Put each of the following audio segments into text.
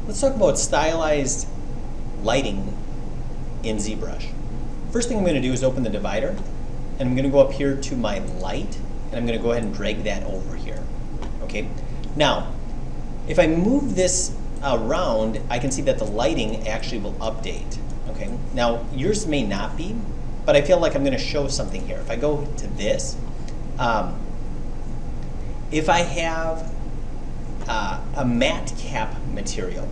Let's talk about stylized lighting in ZBrush. First thing I'm going to do is open the divider, and I'm going to go up here to my light, and I'm going to go ahead and drag that over here. Okay. Now, if I move this around, I can see that the lighting actually will update. Okay. Now, yours may not be, but I feel like I'm going to show something here. If I go to this, if I have a matte cap material,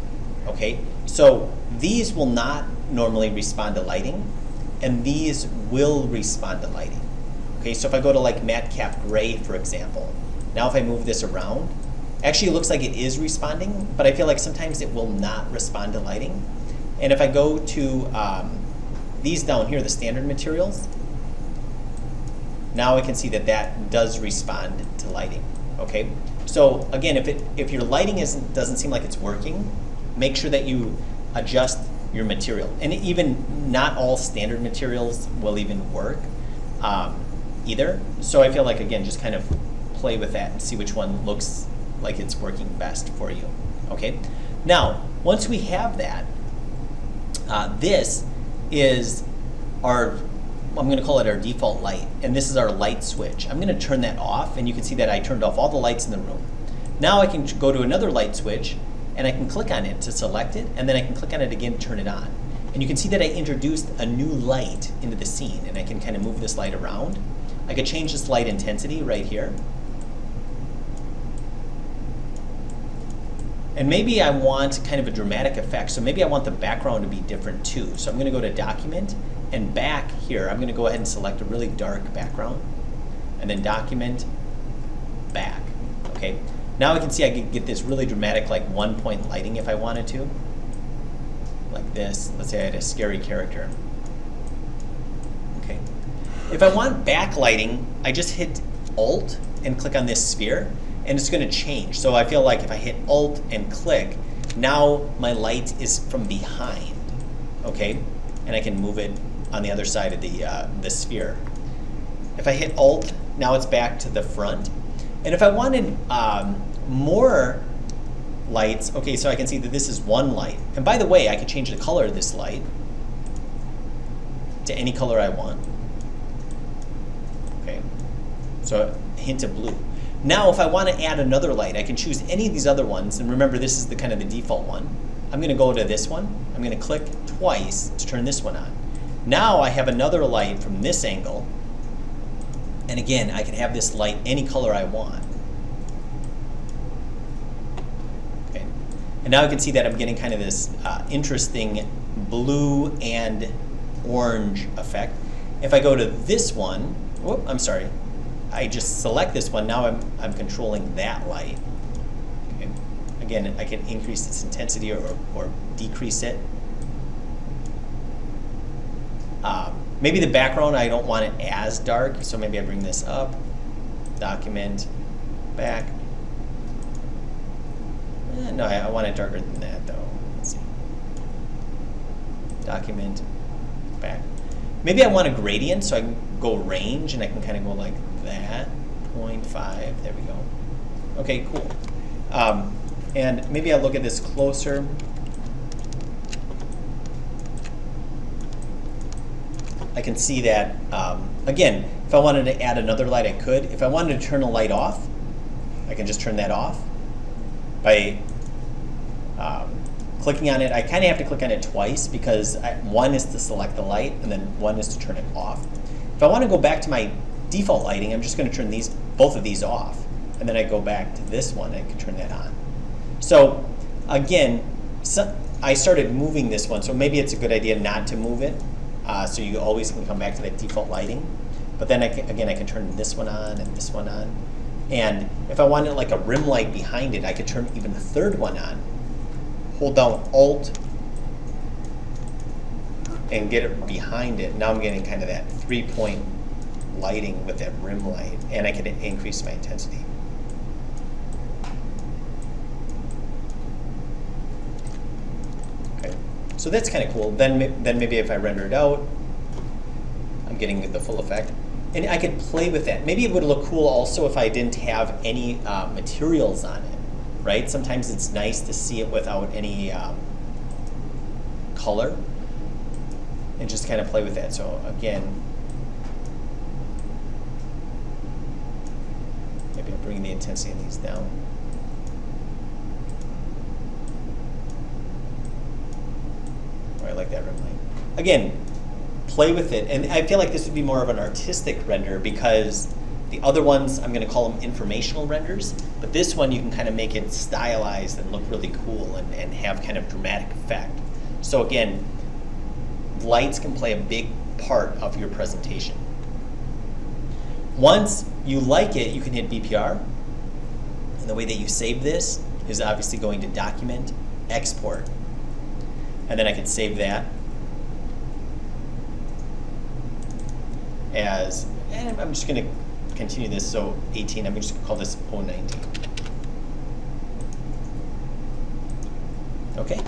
okay, so these will not normally respond to lighting, and these will respond to lighting. Okay, so if I go to like matte cap gray, for example, now if I move this around, actually it looks like it is responding, but I feel like sometimes it will not respond to lighting. And if I go to these down here, the standard materials, now I can see that that does respond to lighting. Okay, so again, if your lighting doesn't seem like it's working, make sure that you adjust your material. And even not all standard materials will even work either. So I feel like, again, just kind of play with that and see which one looks like it's working best for you. Okay, now once we have that, this is our, I'm going to call it our default light, and this is our light switch. I'm going to turn that off, and you can see that I turned off all the lights in the room. Now I can go to another light switch, and I can click on it to select it, and then I can click on it again to turn it on. And you can see that I introduced a new light into the scene, and I can kind of move this light around. I could change this light intensity right here. And maybe I want kind of a dramatic effect, so maybe I want the background to be different too. So I'm going to go to Document, and back here, I'm going to go ahead and select a really dark background, and then Document, back. Okay. Now I can see I could get this really dramatic, like one-point lighting if I wanted to, like this. Let's say I had a scary character. Okay. If I want backlighting, I just hit Alt and click on this sphere, and it's going to change. So I feel like if I hit Alt and click, now my light is from behind. Okay, and I can move it on the other side of the sphere. If I hit Alt, now it's back to the front. And if I wanted more lights, okay, so I can see that this is one light. And by the way, I could change the color of this light to any color I want. Okay, so a hint of blue. Now if I want to add another light, I can choose any of these other ones. And remember, this is the kind of the default one. I'm going to go to this one. I'm going to click twice to turn this one on. Now I have another light from this angle. And again, I can have this light any color I want. Okay. And now I can see that I'm getting kind of this interesting blue and orange effect. If I go to this one, whoop, I'm sorry. I just select this one. Now I'm controlling that light. Okay. Again, I can increase its intensity or decrease it. Maybe the background, I don't want it as dark, so maybe I bring this up, Document, back. No, I want it darker than that though. Let's see. Document, back. Maybe I want a gradient, so I can go range, and I can kind of go like that, 0.5, there we go. Okay, cool. And maybe I'll look at this closer. I can see that, again, if I wanted to add another light, I could. If I wanted to turn a light off, I can just turn that off by clicking on it. I kind of have to click on it twice because one is to select the light and then one is to turn it off. If I want to go back to my default lighting, I'm just going to turn both of these off, and then I go back to this one and I can turn that on. So again, I started moving this one, so maybe it's a good idea not to move it. So you always can come back to that default lighting. But then again, I can turn this one on and this one on. And if I wanted like a rim light behind it, I could turn even the third one on. Hold down Alt and get it behind it. Now I'm getting kind of that 3-point lighting with that rim light, and I can increase my intensity. Okay, so that's kind of cool. Then maybe if I render it out, I'm getting the full effect. And I could play with that. Maybe it would look cool also if I didn't have any materials on it. right? Sometimes it's nice to see it without any color and just kind of play with that. So again, maybe I'll bring the intensity of these down. Oh, I like that rim line. Again, play with it. And I feel like this would be more of an artistic render because the other ones, I'm going to call them informational renders. But this one, you can kind of make it stylized and look really cool and have kind of dramatic effect. So again, lights can play a big part of your presentation. Once you like it, you can hit BPR. And the way that you save this is obviously going to Document, Export. And then I can save that as, and I'm just going to continue this, so 18, I'm just going to call this 019. Okay.